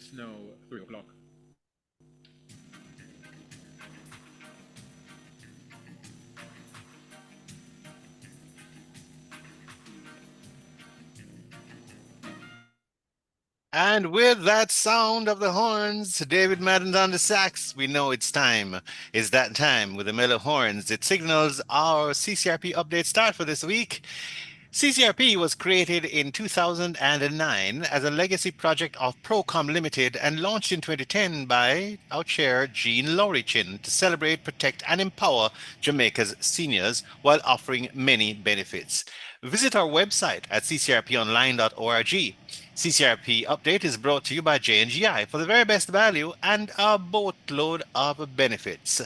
It's now 3 o'clock. And with that sound of the horns, David Madden's on the sax, we know it's time. It's that time with the mellow horns. It signals our CCRP update start for this week. CCRP was created in 2009 as a legacy project of Procom Limited and launched in 2010 by our chair, Jean Laurichin, to celebrate, protect, and empower Jamaica's seniors while offering many benefits. Visit our website at ccrponline.org. CCRP Update is brought to you by J&GI for the very best value and a boatload of benefits.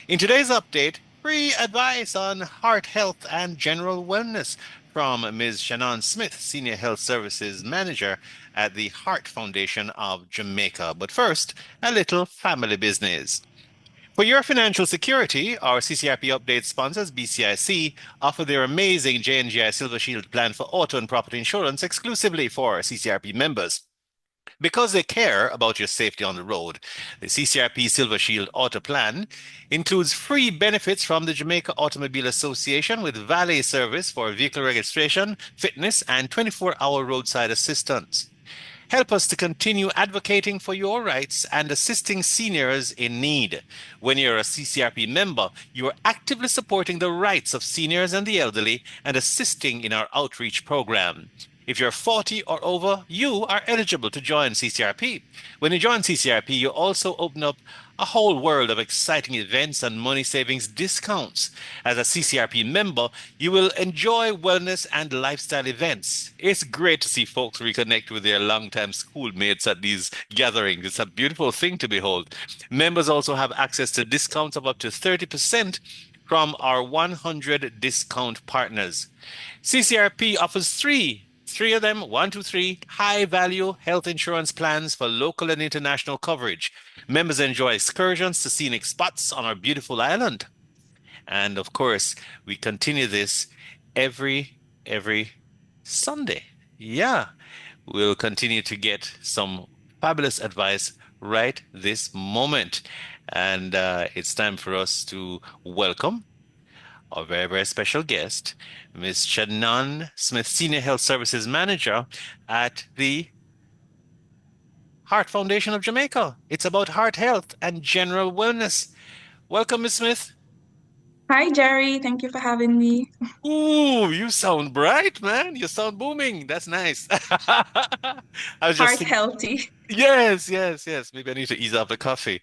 In today's update, free advice on heart health and general wellness from Ms. Channon Smith, Senior Health Services Manager at the Heart Foundation of Jamaica. But first, a little family business. For your financial security, our CCRP Update sponsors, BCIC, offer their amazing J&GI Silver Shield plan for auto and property insurance exclusively for CCRP members. Because they care about your safety on the road, the CCRP Silver Shield Auto Plan includes free benefits from the Jamaica Automobile Association with valet service for vehicle registration, fitness, and 24-hour roadside assistance. Help us to continue advocating for your rights and assisting seniors in need. When you're a CCRP member, you are actively supporting the rights of seniors and the elderly and assisting in our outreach program. If you're 40 or over, you are eligible to join CCRP. When you join CCRP, you also open up a whole world of exciting events and money savings discounts. As a CCRP member, you will enjoy wellness and lifestyle events. It's great to see folks reconnect with their longtime schoolmates at these gatherings. It's a beautiful thing to behold. Members also have access to discounts of up to 30% from our 100 discount partners. CCRP offers three of them, 1, 2, 3, high-value health insurance plans for local and international coverage. Members enjoy excursions to scenic spots on our beautiful island. And of course, we continue this every Sunday. Yeah, we'll continue to get some fabulous advice right this moment. And it's time for us to welcome our very special guest, Ms. Channon Smith, Senior Health Services Manager at the Heart Foundation of Jamaica. It's about heart health and general wellness. Welcome, Ms. Smith. Hi, Jerry. Thank you for having me. Ooh, you sound bright, man. You sound booming. That's nice. I was just Heart thinking, healthy. yes. Maybe I need to ease off the coffee.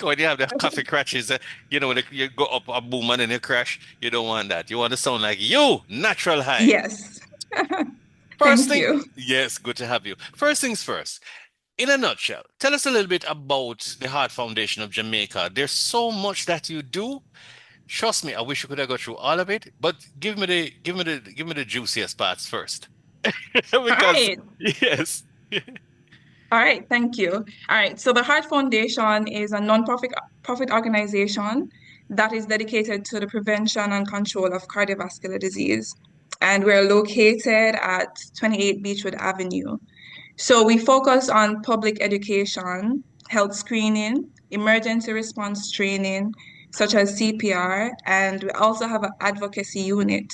When you have the coffee crashes, when you go up a boom and then you crash, you don't want that. You want to sound like you, natural high. Yes. First Thank thing, you. yes, good to have you. First things first, in a nutshell, tell us a little bit about the Heart Foundation of Jamaica. There's so much that you do. Trust me, I wish you could have got through all of it, but give me the juiciest parts first. All Because right. yes. All right. Thank you. All right. So the Heart Foundation is a non-profit organization that is dedicated to the prevention and control of cardiovascular disease. And we're located at 28 Beechwood Avenue. So we focus on public education, health screening, emergency response training, such as CPR, and we also have an advocacy unit.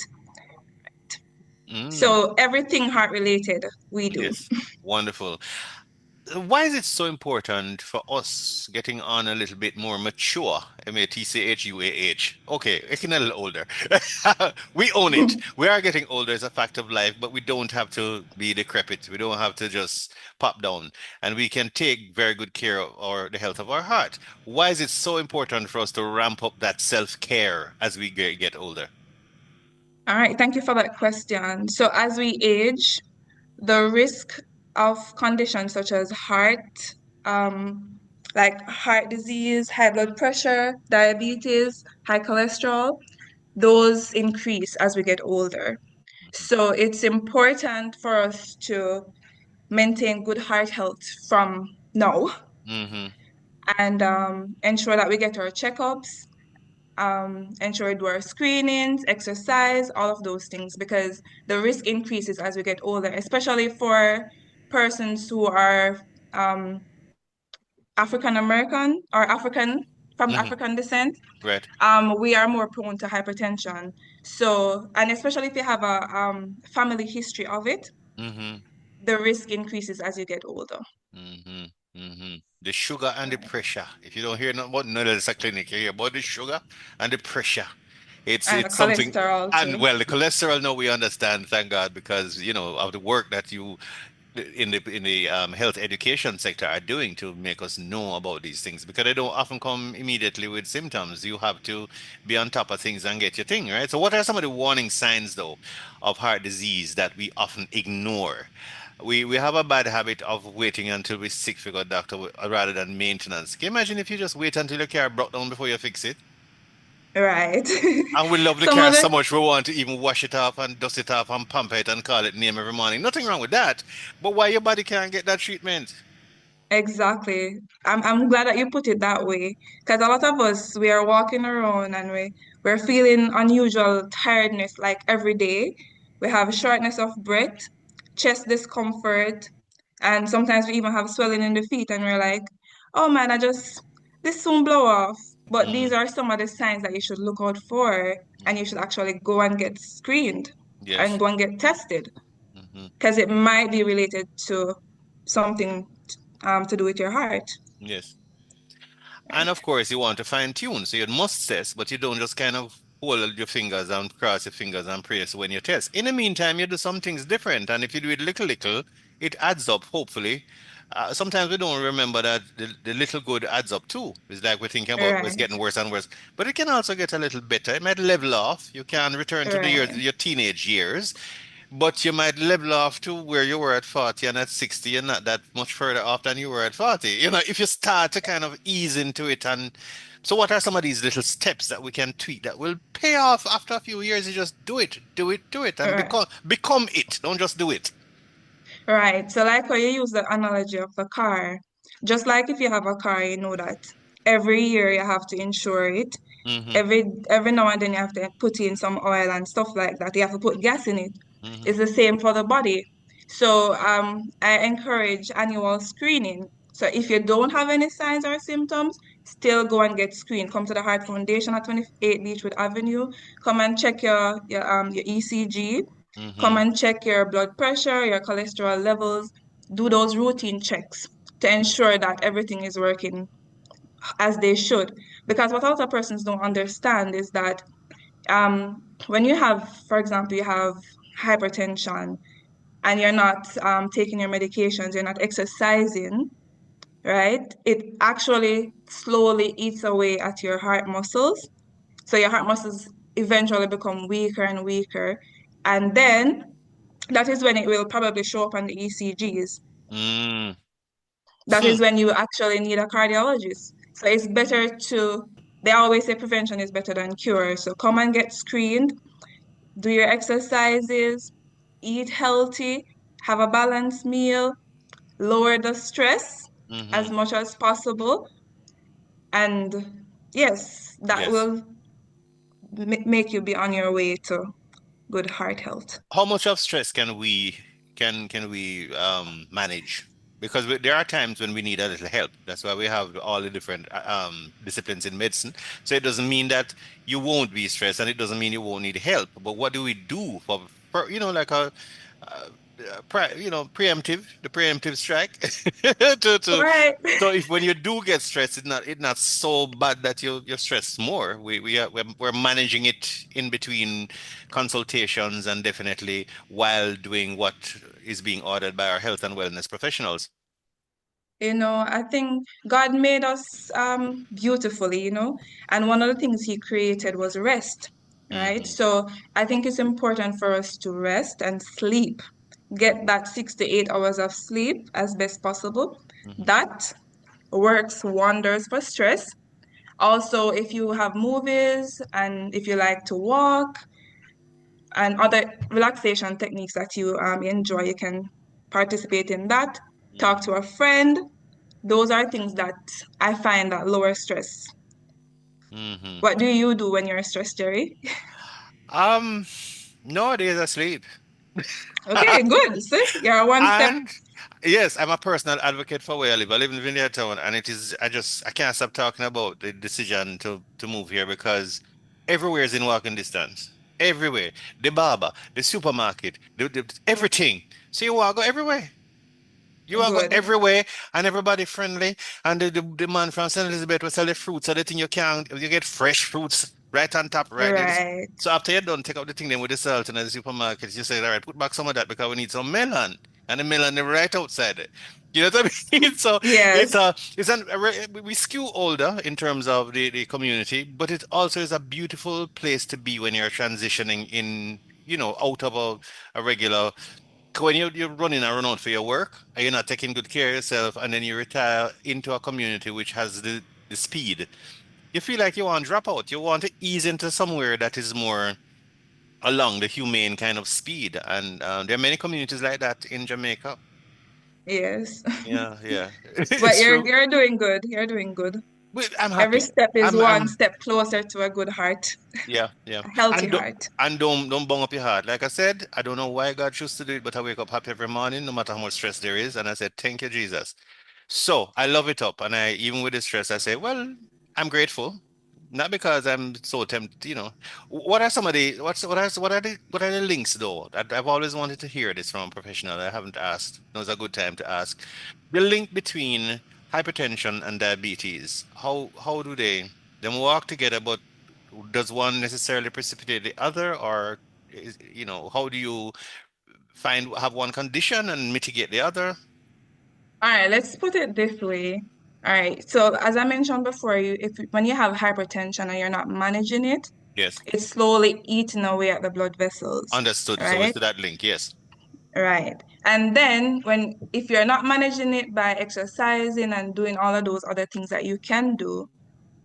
Mm, So everything heart related we do. yes. Wonderful. Why is it so important for us getting on a little bit more mature? MATCHUAH. Okay, getting a little older. We own it. We are getting older as a fact of life, but we don't have to be decrepit. We don't have to just pop down. And we can take very good care of the health of our heart. Why is it so important for us to ramp up that self-care as we get older? All right, thank you for that question. So as we age, the risk of conditions such as um, like heart disease, high blood pressure, diabetes, high cholesterol, those increase as we get older. So it's important for us to maintain good heart health from now Mm-hmm. and ensure that we get our checkups, ensure we do our screenings, exercise, all of those things, because the risk increases as we get older, especially for persons who are African American or African from Hmm. African descent, Right. we are more prone to hypertension. So, and especially if you have a family history of it, Hmm. the risk increases as you get older. Hmm. Hmm. The sugar and the Right. pressure. If you don't hear nothing about none of this clinic, you hear about the sugar and the pressure. And the It's something, cholesterol and too. well, the cholesterol now we understand, thank God, because of the work that you in the health education sector are doing to make us know about these things because they don't often come immediately with symptoms. You have to be on top of things and get your thing right. So, what are some of the warning signs though of heart disease that we often ignore? We have a bad habit of waiting until we're sick to go to doctor rather than maintenance. Can you imagine if you just wait until your car broke down before you fix it? Right. And we love the Some car of so the much we want to even wash it off and dust it off and pump it and call it name every morning. Nothing wrong with that. But why your body can't get that treatment? Exactly. I'm glad that you put it that way. Because a lot of us we are walking around and we're feeling unusual tiredness like every day. We have shortness of breath, chest discomfort, and sometimes we even have swelling in the feet and we're like, oh man, this soon blow off. But these Mm, are some of the signs that you should look out for and you mhm. should actually go and get screened and Yes. go and get tested Hmm. because it might be related to something to do with your heart. Yes. And Right. of course, you want to fine tune. So you must test, but you don't just kind of hold your fingers and cross your fingers and pray so when you test. In the meantime, you do some things different. And if you do it little, little, it adds up, hopefully. Sometimes we don't remember that the little good adds up too. It's like we're thinking about it's Right, getting worse and worse. But it can also get a little better. It might level off. You can return to right, your teenage years. But you might level off to where you were at 40 and at 60, you're not that much further off than you were at 40. If you start to kind of ease into it. And so, what are some of these little steps that we can tweak that will pay off after a few years? You just do it, do it, do it, and right, become it. Don't just do it. right. So, like how you use the analogy of the car, just like if you have a car, you know that every year you have to insure it. Mm-hmm. Every now and then you have to put in some oil and stuff like that. You have to put gas in it. Mm-hmm. It's the same for the body. So, I encourage annual screening. So, if you don't have any signs or symptoms, still go and get screened. Come to the Heart Foundation at 28 Beechwood Avenue. Come and check your ECG. Come Mm-hmm. and check your blood pressure, your cholesterol levels. Do those routine checks to ensure that everything is working as they should. Because what a lot of persons don't understand is that when you have, for example, you have hypertension and you're not taking your medications, you're not exercising, right? It actually slowly eats away at your heart muscles. So your heart muscles eventually become weaker and weaker. And then that is when it will probably show up on the ECGs. Mm. That Hmm. is when you actually need a cardiologist. So it's better they always say prevention is better than cure. So come and get screened, do your exercises, eat healthy, have a balanced meal, lower the stress Mm-hmm. as much as possible. And yes, that Yes. will make you be on your way to good heart health. How much of stress can we manage? Because there are times when we need a little help. That's why we have all the different disciplines in medicine. So it doesn't mean that you won't be stressed, and it doesn't mean you won't need help. But what do we do for like uh, preemptive, the preemptive strike to Right. so if when you do get stressed, it's not so bad that you're stressed more. We're managing it in between consultations and definitely while doing what is being ordered by our health and wellness professionals. I think God made us beautifully, and one of the things He created was rest, right? Hmm. So I think it's important for us to rest and sleep, get that 6 to 8 hours of sleep as best possible. Hmm. That works wonders for stress. Also, if you have movies and if you like to walk and other relaxation techniques that you enjoy, you can participate in that. Talk to a friend, those are things that I find that lower stress. Hmm. What do you do when you're stressed, Jerry? Um, Nowadays I sleep. Okay, good. See, you're one step. And yes, I'm a personal advocate for where I live. I live in Vineyard Town, and it is I can't stop talking about the decision to move here because everywhere is in walking distance. Everywhere. The barber, the supermarket, everything. So you want to go everywhere. You want to go Good. everywhere and everybody friendly. And the man from St. Elizabeth will sell the fruits. So the thing you can you get fresh fruits right on top, right there. Right. So after you're done, take out the thing then with the salt in the supermarket. You say, all right, put back some of that because we need some melon. And the melon is right outside it. You know what I mean? So Yes. we skew older in terms of the community, but it also is a beautiful place to be when you're transitioning in, out of a regular when you're running around for your work and you're not taking good care of yourself, and then you retire into a community which has the speed, you feel like you want to drop out. You want to ease into somewhere that is more along the humane kind of speed. And there are many communities like that in Jamaica. Yes. Yeah, yeah, But it's you're true. you're doing good. You're doing good. But I'm Every happy. step is one I'm step closer to a good heart, Yeah, yeah. a healthy And do, heart. and don't bung up your heart. Like I said, I don't know why God chose to do it, but I wake up happy every morning, no matter how much stress there is. And I said, thank you, Jesus. So I love it up. And even with the stress, I say, well, I'm grateful. Not because I'm so tempted. What are some of the what are the links though? I've always wanted to hear this from a professional. I haven't asked. It was a good time to ask. The link between hypertension and diabetes. How do they them walk together, but does one necessarily precipitate the other, or how do you have one condition and mitigate the other? All right, let's put it this way. All right, so as I mentioned before, if when you have hypertension and you're not managing it, Yes. it's slowly eating away at the blood vessels, Understood. So it's right? that link. Yes. Right. And then if you're not managing it by exercising and doing all of those other things that you can do,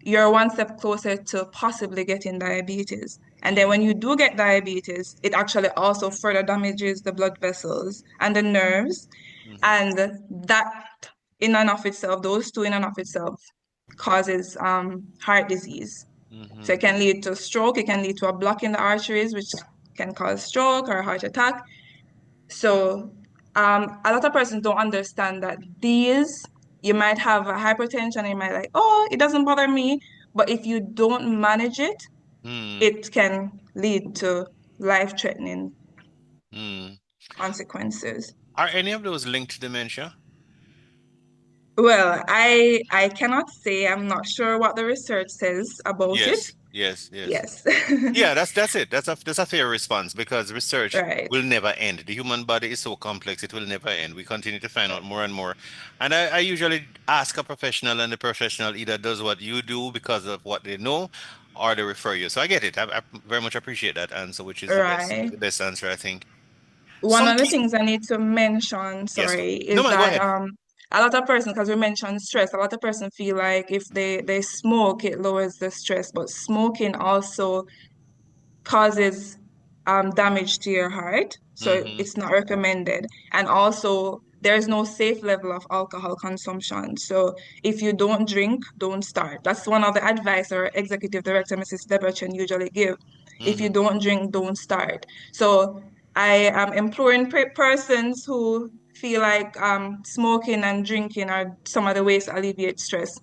you're one step closer to possibly getting diabetes. And then when Mm, you do get diabetes, it actually also further damages the blood vessels and the nerves. mhm, And that in and of itself, those two in and of itself causes heart disease. So mhm, it can lead to stroke, it can lead to a block in the arteries, which can cause stroke or heart attack. So a lot of persons don't understand that you might have a hypertension and you might like, oh, it doesn't bother me. But if you don't manage it, mm, it can lead to life-threatening mm. consequences. Are any of those linked to dementia? Well, I cannot say. I'm not sure what the research says about it. Yes, yes, yes. Yes. Yeah, that's it. That's a fair response because research Right. will never end. The human body is so complex, it will never end. We continue to find out more and more. And I usually ask a professional, and the professional either does what you do because of what they know, or they refer you. So I get it. I very much appreciate that answer, which is the best Right. the best answer, I think. One Some of the key, things I need to mention, yes. sorry, No is man, go that ahead. a lot of persons, because we mentioned stress, a lot of persons feel like if they smoke, it lowers the stress, but smoking also causes damage to your heart. So Mm-hmm. it's not recommended. And also, there's no safe level of alcohol consumption. So if you don't drink, don't start. That's one of the advice our executive director, Mrs. Debrecen, usually give. If you Mm-hmm. don't drink, don't start. So I am imploring persons who feel like smoking and drinking are some of the ways to alleviate stress.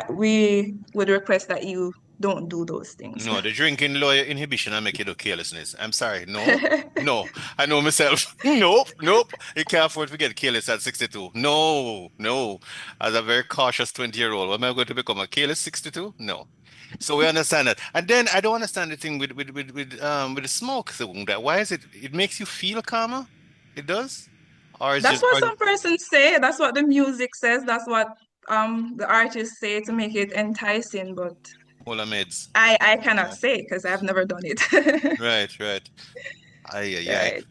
We would request that you don't do those things. No, the drinking lawyer inhibition I make you do carelessness. I'm sorry. No, no. I know myself. Nope, nope. You can't afford to get careless at 62. No, no. As a very cautious 20-year-old, am I going to become a careless 62? No. So we understand that. And then I don't understand the thing with the smoke thing. That why is it makes you feel calmer? It does? Or it's That's just what or some persons say. That's what the music says. That's what the artists say to make it enticing. But Mola meds. I cannot Yeah. say because I've never done it. Right, right. Ay, ay, ay. Right.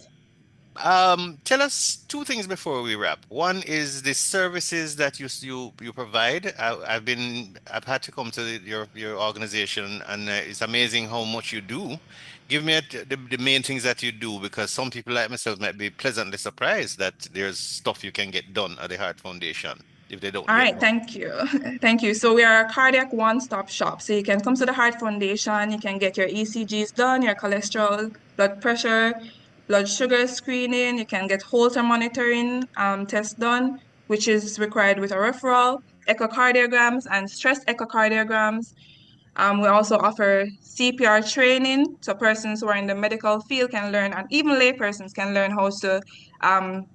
Tell us two things before we wrap. One is the services that you provide. I've had to come to your organization, and it's amazing how much you do. Give me the main things that you do, because some people like myself might be pleasantly surprised that there's stuff you can get done at the Heart Foundation if they don't All yet right. know. Thank you. Thank you. So we are a cardiac one-stop shop. So you can come to the Heart Foundation. You can get your ECGs done, your cholesterol, blood pressure. blood sugar screening. You can get Holter monitoring test done, which is required with a referral, echocardiograms and stress echocardiograms. We also offer CPR training, so persons who are in the medical field can learn, and even lay persons can learn how to um,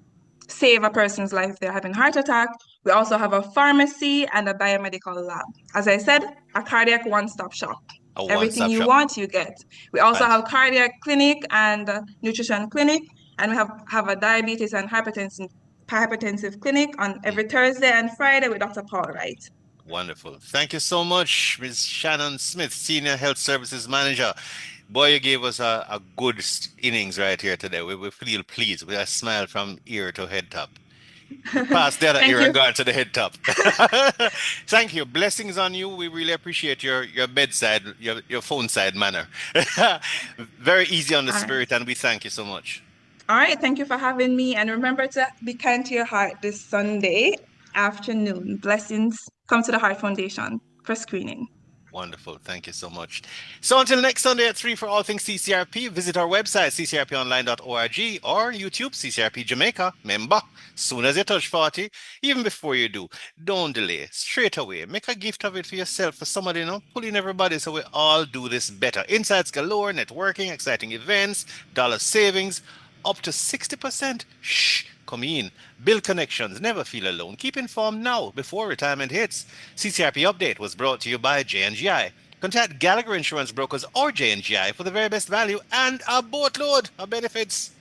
save a person's life if they're having heart attack. We also have a pharmacy and a biomedical lab. As I said, a cardiac one-stop shop. A Everything one-stop you shop. want, you get. We also Fant- have cardiac clinic and nutrition clinic, and we have a diabetes and hypertensive clinic on mm, every Thursday and Friday with Dr. Paul Wright. Wonderful. Thank you so much, Ms. Shannon Smith, Senior Health Services Manager. Boy, you gave us a good innings right here today. We feel pleased with a smile from ear to head top. Past the other Thank ear and you. gone to the head top. Thank you. Blessings on you. We really appreciate your bedside, your phone side manner. Very easy on the All right. spirit, and we thank you so much. All right. Thank you for having me. And remember to be kind to your heart this Sunday afternoon. Blessings. Come to the Heart Foundation for screening. Wonderful. Thank you so much. So until next Sunday at 3 for all things CCRP, visit our website, ccrponline.org, or YouTube, CCRP Jamaica. Member, soon as you touch 40, even before you do, don't delay. Straight away, make a gift of it for yourself, for somebody, pull in everybody so we all do this better. Insights galore, networking, exciting events, dollar savings, up to 60%. Shh, come in. Build connections. Never feel alone. Keep informed now before retirement hits. CCRP Update was brought to you by J&GI. Contact Gallagher Insurance Brokers or J&GI for the very best value and a boatload of benefits.